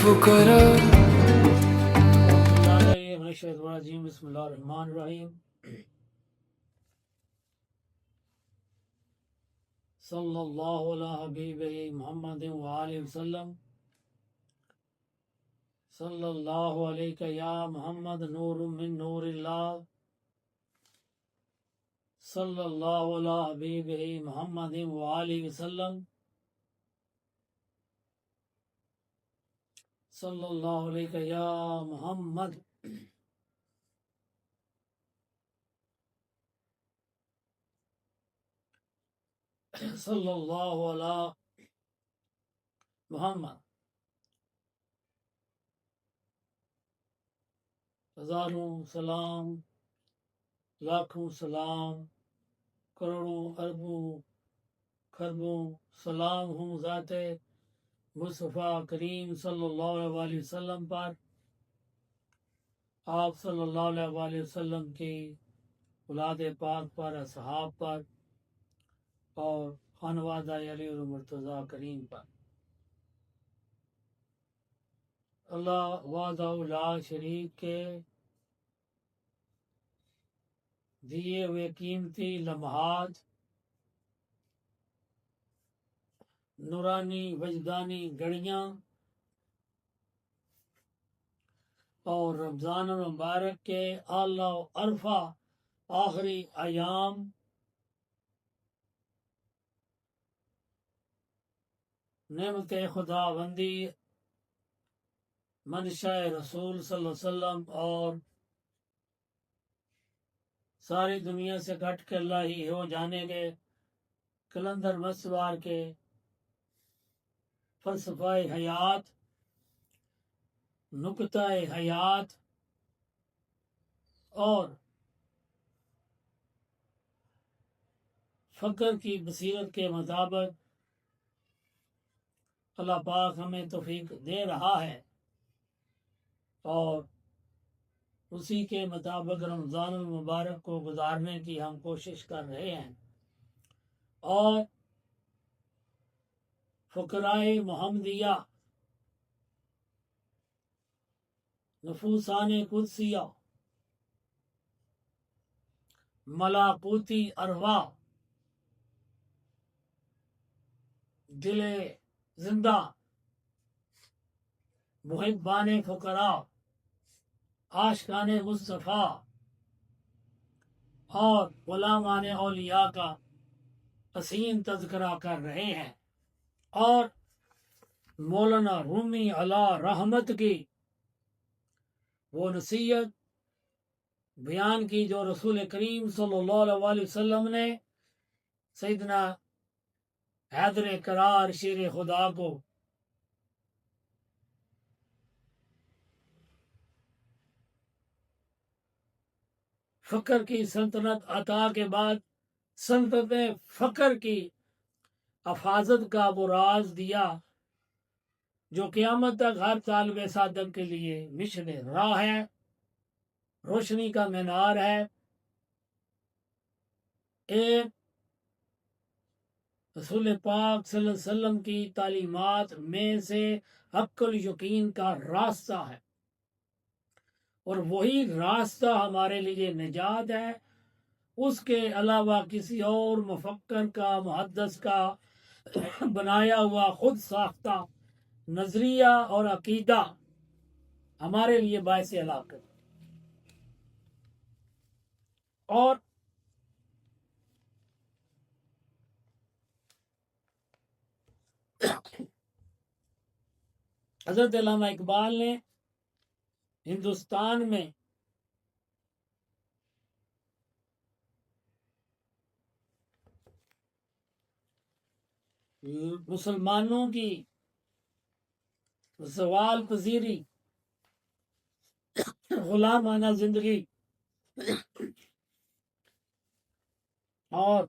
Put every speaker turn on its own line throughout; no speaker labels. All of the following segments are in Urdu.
الفقراء.
بسم اللہ الرحمن الرحیم. صلی اللہ علی حبیب محمد وآلہ وسلم. صلی اللہ علیہ یا محمد نور من نور اللہ. صلی اللہ علی حبیب محمد وآلہ وسلم. صلی اللہ علیہ یا محمد. صلی اللہ علی محمد. ہزاروں سلام، لاکھوں سلام، کروڑوں اربوں خربوں سلام ہوں ذات مصطفیٰ کریم صلی اللہ علیہ وسلم پر. آپ صلی اللہ علیہ وسلم کی اولاد پاک پر، اصحاب پر اور خانوادہ علی المرتضیٰ کریم پر. اللہ وحدہ لا شریک کے دیے ہوئے قیمتی لمحات، نورانی وجدانی گھڑیاں اور رمضان المبارک کے اعلیٰ و عرفہ آخری ایام نعمت خدا بندی، منشاء رسول صلی اللہ علیہ وسلم اور ساری دنیا سے کٹ کے اللہ ہی ہو جانے کے کلندر مسوار کے فلسفہ حیات، نکتہ حیات اور فکر کی بصیرت کے مطابق اللہ پاک ہمیں توفیق دے رہا ہے اور اسی کے مطابق رمضان المبارک کو گزارنے کی ہم کوشش کر رہے ہیں. اور فقرائے محمدیہ، نفوسان قدسیہ، ملاکوتی ارواح، دل زندہ محبان فقراء، عاشقان مصطفیٰ اور غلامان اولیاء کا حسین تذکرہ کر رہے ہیں. اور مولانا رومی علیہ رحمت کی وہ نصیحت بیان کی جو رسول کریم صلی اللہ علیہ وسلم نے سیدنا حیدر کرار شیر خدا کو فقر کی سلطنت عطا کے بعد سلطنت فقر کی حفاظت کا وہ راز دیا جو قیامت تک ہر طالب صادق کے لیے مشن راہ ہے، روشنی کا مینار ہے. ایک رسول پاک صلی اللہ علیہ وسلم کی تعلیمات میں سے حق الیقین کا راستہ ہے اور وہی راستہ ہمارے لیے نجات ہے. اس کے علاوہ کسی اور مفکر کا، محدث کا بنایا ہوا خود ساختہ نظریہ اور عقیدہ ہمارے لیے باعث ہلاکت. اور حضرت علامہ اقبال نے ہندوستان میں مسلمانوں کی زوال پذیری، غلامانہ زندگی اور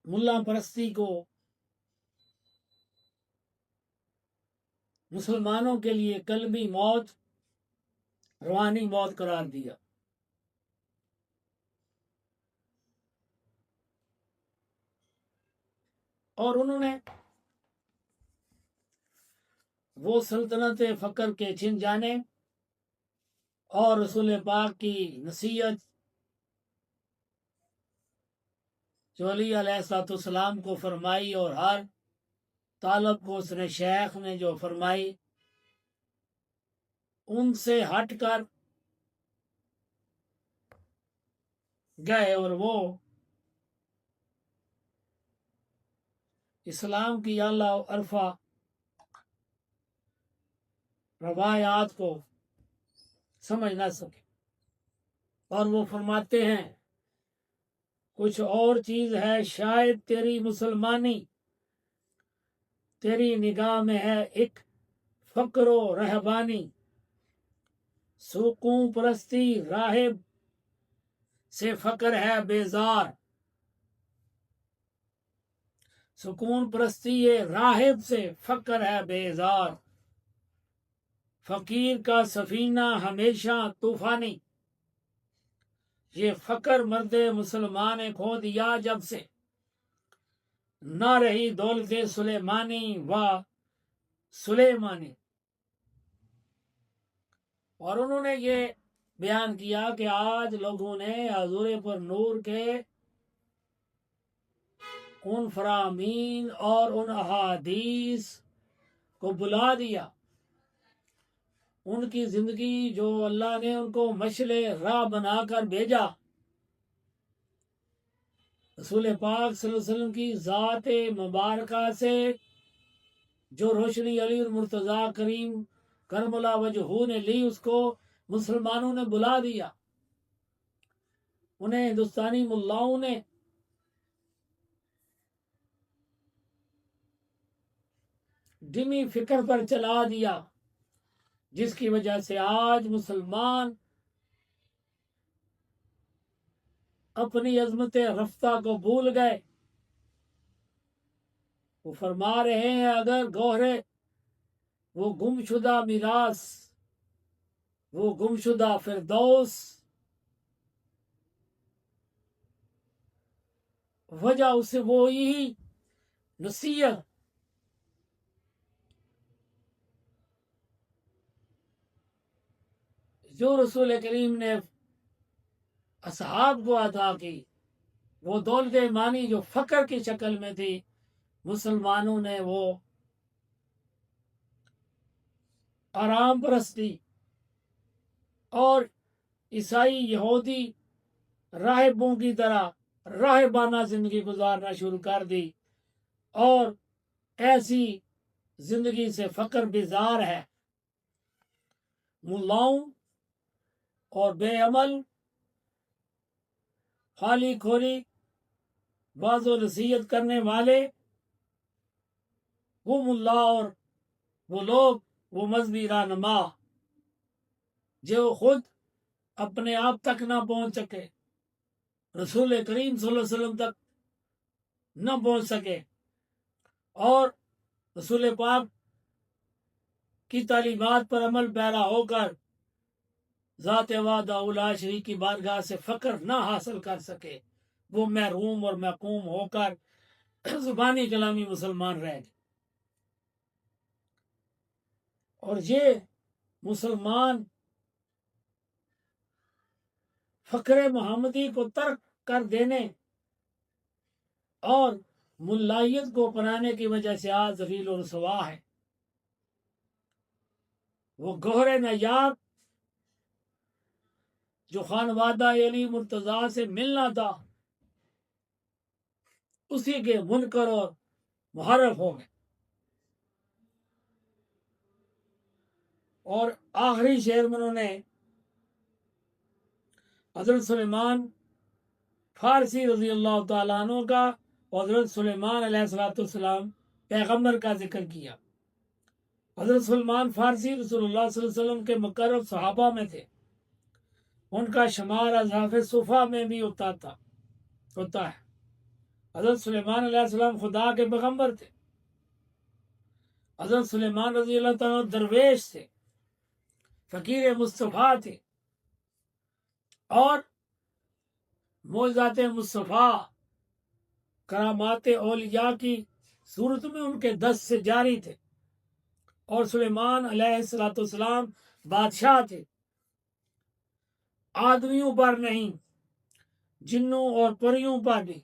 ملا پرستی کو مسلمانوں کے لیے قلبی موت، روحانی موت قرار دیا. اور انہوں نے وہ سلطنت فقر کے چھن جانے اور رسول پاک کی نصیحت جو علی علیہ السلام کو فرمائی اور ہر طالب کو اس نے شیخ نے جو فرمائی، ان سے ہٹ کر گئے اور وہ اسلام کی اعلیٰ و عرفہ روایات کو سمجھ نہ سکے، اور وہ فرماتے ہیں کچھ اور چیز ہے شاید تیری مسلمانی، تیری نگاہ میں ہے ایک فقر و رہبانی، سکون پرستی راہب سے فقر ہے بیزار، سکون پرستی یہ راہب سے فقر ہے بیزار، فقیر کا سفینہ ہمیشہ طوفانی، یہ فقر مرد مسلمان نے کھو دیا جب سے، نہ رہی دولت سلیمانی و سلیمانی۔ اور انہوں نے یہ بیان کیا کہ آج لوگوں نے حضور پر نور کے ان فرامین اور ان احادیث کو بلا دیا، ان کی زندگی جو اللہ نے ان کو مشعل راہ بنا کر بھیجا، رسول پاک صلی اللہ علیہ وسلم کی ذات مبارکہ سے جو روشنی علی المرتضیٰ کریم کرم اللہ وجہہ نے لی، اس کو مسلمانوں نے بلا دیا، انہیں ہندوستانی ملاؤں نے دمی فکر پر چلا دیا، جس کی وجہ سے آج مسلمان اپنی عظمت رفتہ کو بھول گئے۔ وہ فرما رہے ہیں اگر گوہرے وہ گمشدہ میراث، وہ گمشدہ فردوس، وجہ اسے وہی نصیحت جو رسول کریم نے اصحاب کو عطا کی، وہ دولت ایمانی جو فقر کی شکل میں تھی، مسلمانوں نے وہ آرام پرستی اور عیسائی یہودی راہبوں کی طرح راہبانہ زندگی گزارنا شروع کر دی، اور ایسی زندگی سے فقر بیزار ہے۔ ملاؤں اور بے عمل خالی کھوری باز و نصیحت کرنے والے وہ ملا اور وہ لوگ وہ مذہبی رہنما جو خود اپنے آپ تک نہ پہنچ سکے، رسول کریم صلی اللہ علیہ وسلم تک نہ پہنچ سکے، اور رسول پاک کی تعلیمات پر عمل پیرا ہو کر ذات وحدہ اولا شریک کی بارگاہ سے فقر نہ حاصل کر سکے، وہ محروم اور محکوم ہو کر زبانی کلامی مسلمان رہ گئے۔ اور یہ مسلمان فقر محمدی کو ترک کر دینے اور ملائیت کو اپنانے کی وجہ سے آج ذلیل و رسوا ہے۔ وہ گوہر نجات جو خانوادہ علی مرتضیٰ سے ملنا تھا، اسی کے منکر اور محرف ہو گئے۔ اور آخری شعر میں انہوں نے حضرت سلیمان فارسی رضی اللہ تعالیٰ عنہ کا اور حضرت سلیمان علیہ السلام پیغمبر کا ذکر کیا۔ حضرت سلیمان فارسی رسول اللہ صلی اللہ علیہ وسلم کے مقرب صحابہ میں تھے، ان کا شمار اصحاب صفا میں بھی ہوتا ہے۔ حضرت سلیمان علیہ السلام خدا کے پیغمبر تھے۔ حضرت سلیمان رضی اللہ تعالیٰ درویش تھے، فقیر مصطفیٰ تھے، اور معجزات مصطفیٰ کرامات اولیاء کی صورت میں ان کے 10 سے جاری تھے، اور سلیمان علیہ السلام بادشاہ تھے، آدمیوں پر نہیں، جنوں اور پریوں پر بھی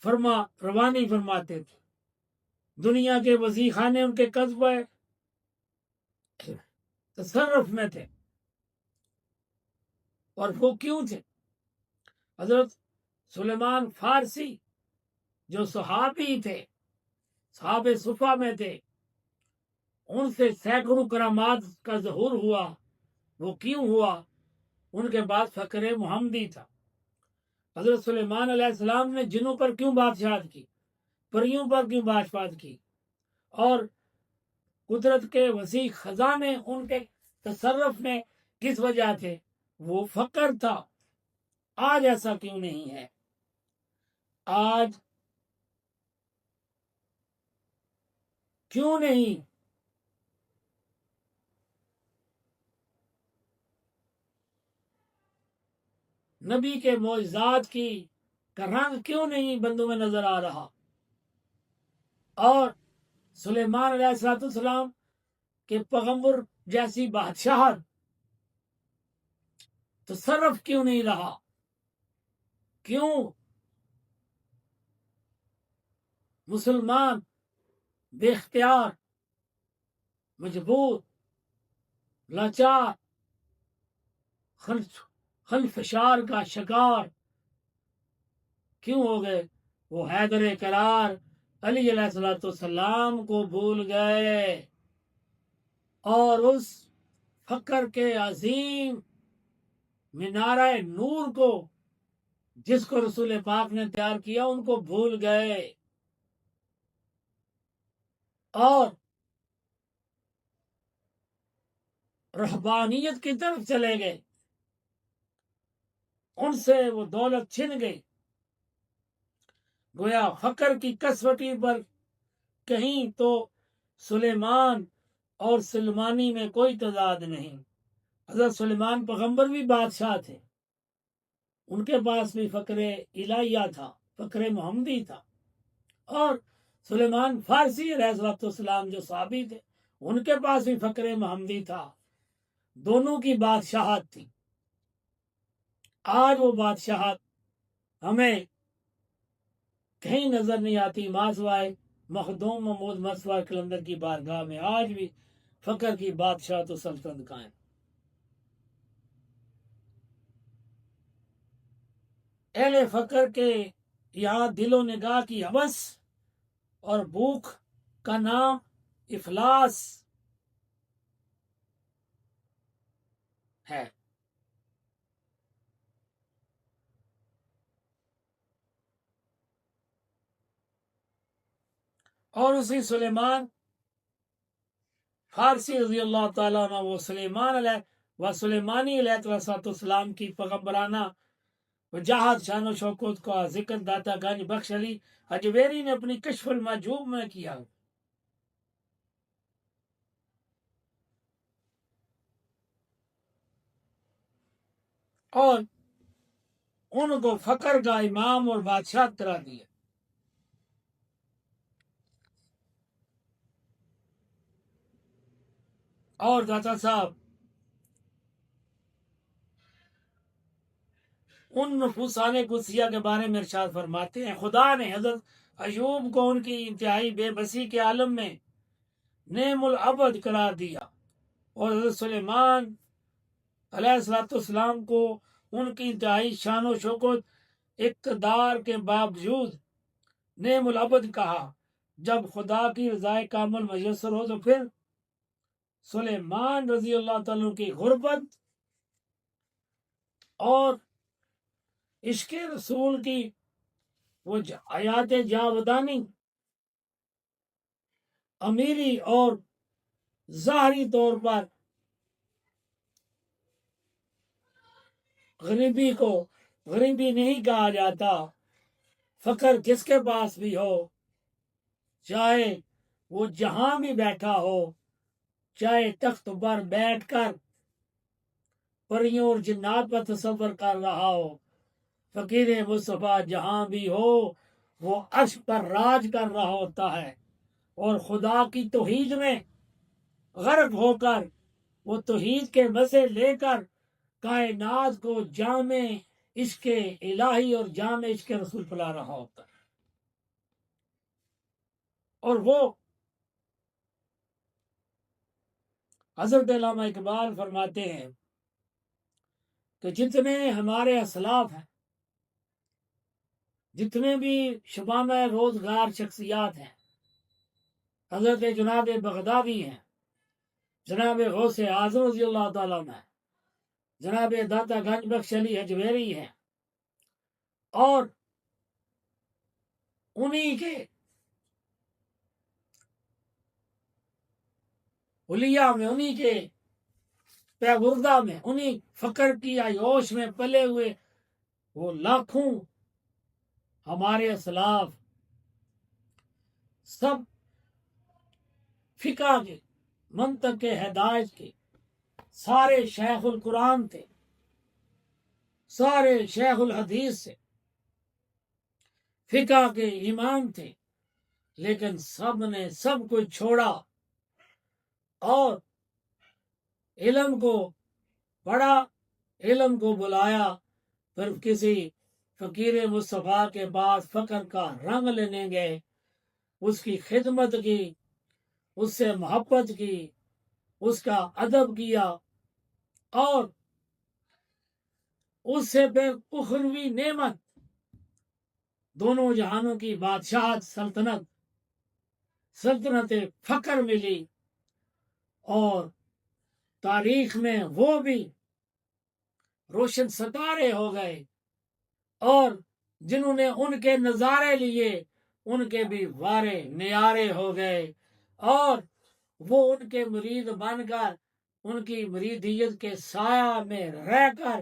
فرما روانی فرماتے تھے۔ دنیا کے وسیع خانے ان کے قصبہ تصرف میں تھے۔ اور وہ کیوں تھے؟ حضرت سلیمان فارسی جو صحابی تھے، صحاب صفا میں تھے، ان سے سینکڑوں کرامات کا ظہور ہوا۔ وہ کیوں ہوا؟ ان کے بعد فقر محمدی تھا۔ حضرت سلیمان علیہ السلام نے جنوں پر کیوں بادشاہت کی، پریوں پر کیوں بادشاہت کی، اور قدرت کے وسیع خزانے ان کے تصرف میں کس وجہ تھے؟ وہ فقر تھا۔ آج ایسا کیوں نہیں ہے؟ آج کیوں نہیں؟ نبی کے معجزات کی کا رنگ کیوں نہیں بندوں میں نظر آ رہا؟ اور سلیمان علیہ السلام کے پیغمبر جیسی بادشاہت تصرف کیوں نہیں رہا؟ کیوں مسلمان بے اختیار، مجبور، لاچار، خلفشار کا شکار کیوں ہو گئے؟ وہ حیدر کرار علی علیہ السلام کو بھول گئے، اور اس فقر کے عظیم مینارہ نور کو جس کو رسول پاک نے تیار کیا ان کو بھول گئے، اور رہبانیت کی طرف چلے گئے۔ ان سے وہ دولت چھن گئی۔ گویا فقر کی کسوٹی پر کہیں تو سلیمان اور سلمانی میں کوئی تضاد نہیں۔ حضرت سلیمان پیغمبر بھی بادشاہ تھے، ان کے پاس بھی فقر الہیہ تھا، فقر محمدی تھا، اور سلیمان فارسی علیہ السلام جو صحابی تھے ان کے پاس بھی فقر محمدی تھا۔ دونوں کی بادشاہت تھی۔ آج وہ بادشاہت ہمیں کہیں نظر نہیں آتی، ماسوائے مخدوم محمود مسوا کلندر کی بارگاہ میں آج بھی فقر کی بادشاہت و سلطنت قائم۔ اہل فقر کے یہاں دل و نگاہ کی ہوس اور بھوک کا نام افلاس ہے۔ اور اسی سلیمان فارسی رضی اللہ تعالیٰ عنہ، وہ سلیمان علیہ و سلیمانی علیہ السلام کی پیغمبرانہ وجاہت، شان و شوکت کا ذکر داتا گنج بخش علی اجویری نے اپنی کشف المحجوب میں کیا۔ اور ان کو فقر کا امام اور بادشاہ قرار دیا۔ اور داتا صاحب ان نفوسان قدسیہ کے بارے میں ارشاد فرماتے ہیں، خدا نے حضرت ایوب کو ان کی انتہائی بے بسی کے عالم میں نعم العبد قرار دیا، اور حضرت سلیمان علیہ السلام کو ان کی انتہائی شان و شوکت اقتدار کے باوجود نعم العبد کہا۔ جب خدا کی رضائے کامل میسر ہو تو پھر سلیمان رضی اللہ تعالیٰ کی غربت اور عشق رسول کی وہ حیات جاودانی، امیری اور ظاہری طور پر غریبی کو غریبی نہیں کہا جاتا۔ فقر جس کے پاس بھی ہو، چاہے وہ جہاں بھی بیٹھا ہو، چاہے تخت پر بیٹھ کر پریوں اور جنات پر تصور کر رہا ہو، فقیر مصطفیٰ جہاں بھی ہو وہ عرش پر راج کر رہا ہوتا ہے اور خدا کی توحید میں غرق ہو کر وہ توحید کے مزے لے کر کائنات کو جامع عشق الہی اور جامع عشق رسول پلا رہا ہوتا ہے۔ اور وہ حضرت علامہ اقبال فرماتے ہیں کہ جتنے ہمارے اسلاف ہیں، جتنے بھی شبانہ روزگار شخصیات ہیں، حضرت جناب بغدادی ہیں، جناب غوث اعظم رضی اللہ تعالیٰ عنہ ہیں، جناب داتا گنج بخش علی حجویری ہیں، اور انہی کے حلیہ میں، انہی کے پیغردہ میں، انہی فقر کی عیوش میں پلے ہوئے وہ لاکھوں ہمارے اسلاف سب فقہ کے، منطق کے، ہدایت کے سارے شیخ القرآن تھے، سارے شیخ الحدیث سے فقہ کے امام تھے، لیکن سب نے سب کچھ چھوڑا اور علم کو پڑھا، علم کو بلایا، پھر کسی فقیر مصطفیٰ کے پاس فقر کا رنگ لینے گئے، اس کی خدمت کی، اس سے محبت کی، اس کا ادب کیا، اور اس سے پھر اخروی نعمت، دونوں جہانوں کی بادشاہت، سلطنت فقر ملی، اور تاریخ میں وہ بھی روشن ستارے ہو گئے، اور جنہوں نے ان کے نظارے لیے ان کے بھی وارے نیارے ہو گئے، اور وہ ان کے مرید بن کر ان کی مریدیت کے سایہ میں رہ کر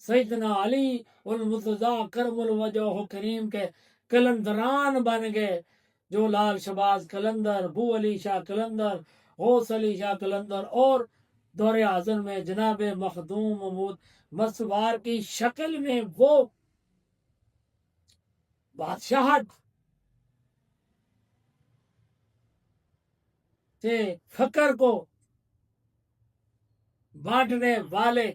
سیدنا علی المرتضیٰ کرم الوجہ کریم کے قلندران بن گئے، جو لال شباز قلندر، بو علی شاہ قلندر، غوث علی شاہ قلندر، اور دور اعظم میں جناب مخدوم محمود مصوار کی شکل میں وہ بادشاہت سے فقر کو بانٹنے والے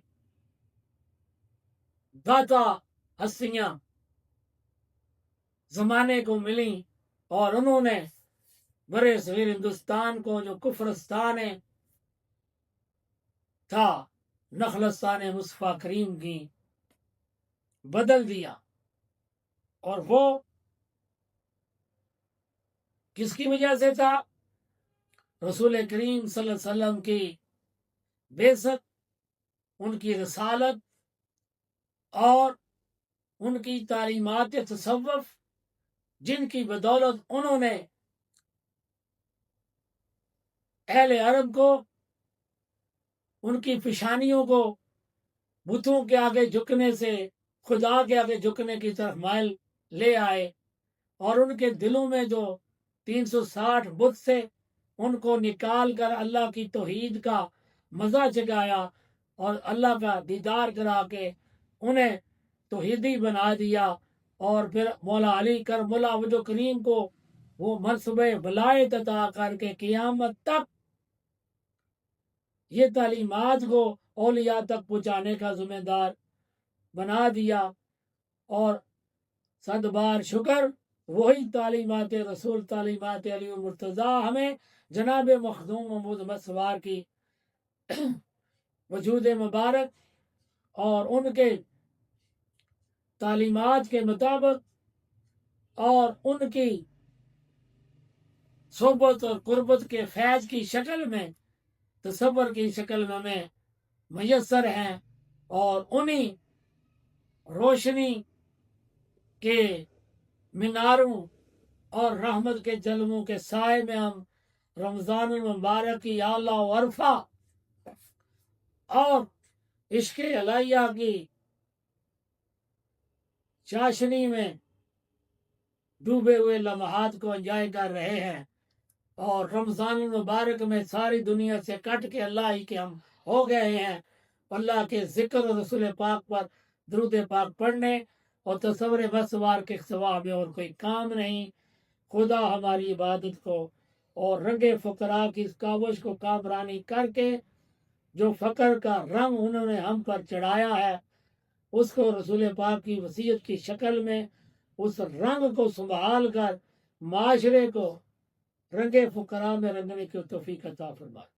داتا ہستیاں زمانے کو ملیں، اور انہوں نے برے صغیر ہندوستان کو، جو کفرستان تھا، نخلستان مصطفیٰ کریم کی بدل دیا۔ اور وہ کس کی وجہ سے تھا؟ رسول کریم صلی اللہ علیہ وسلم کی بعثت، ان کی رسالت، اور ان کی تعلیمات تصوف، جن کی بدولت انہوں نے اہل عرب کو، ان کی پیشانیوں کو بتوں کے آگے جھکنے سے خدا کے آگے جھکنے کی طرف مائل لے آئے، اور ان کے دلوں میں جو 360 بت سے ان کو نکال کر اللہ کی توحید کا مزہ چکایا، اور اللہ کا دیدار کرا کے انہیں توحیدی بنا دیا، اور پھر مولا علی کرم اللہ وجہ کریم کو وہ منصب ولایت عطا کر کے قیامت تک یہ تعلیمات کو اولیاء تک پہنچانے کا ذمہ دار بنا دیا۔ اور صد بار شکر، وہی تعلیمات رسول، تعلیمات علی المرتضیٰ ہمیں جناب مخدوم محمود مصوار کی وجود مبارک اور ان کے تعلیمات کے مطابق اور ان کی صحبت اور قربت کے فیض کی شکل میں، تصور کی شکل میں ہمیں میسر ہیں، اور انہی روشنی کے میناروں اور رحمت کے جلووں کے سائے میں ہم رمضان المبارک کی اعلیٰ و عرفہ اور عشق الہیہ کی چاشنی میں ڈوبے ہوئے لمحات کو انجوائے کر رہے ہیں، اور رمضان المبارک میں ساری دنیا سے کٹ کے اللہ ہی کے ہم ہو گئے ہیں، اللہ کے ذکر اور رسول پاک پر درود پاک پڑھنے اور تصور بسوار کے سوا میں اور کوئی کام نہیں۔ خدا ہماری عبادت کو اور رنگ فقراء کی اس کاوش کو کامرانی کر کے جو فقر کا رنگ انہوں نے ہم پر چڑھایا ہے، اس کو رسول پاک کی وصیت کی شکل میں اس رنگ کو سنبھال کر معاشرے کو رنگ فقراء میں رنگنے کی توفیق عطا فرمائے۔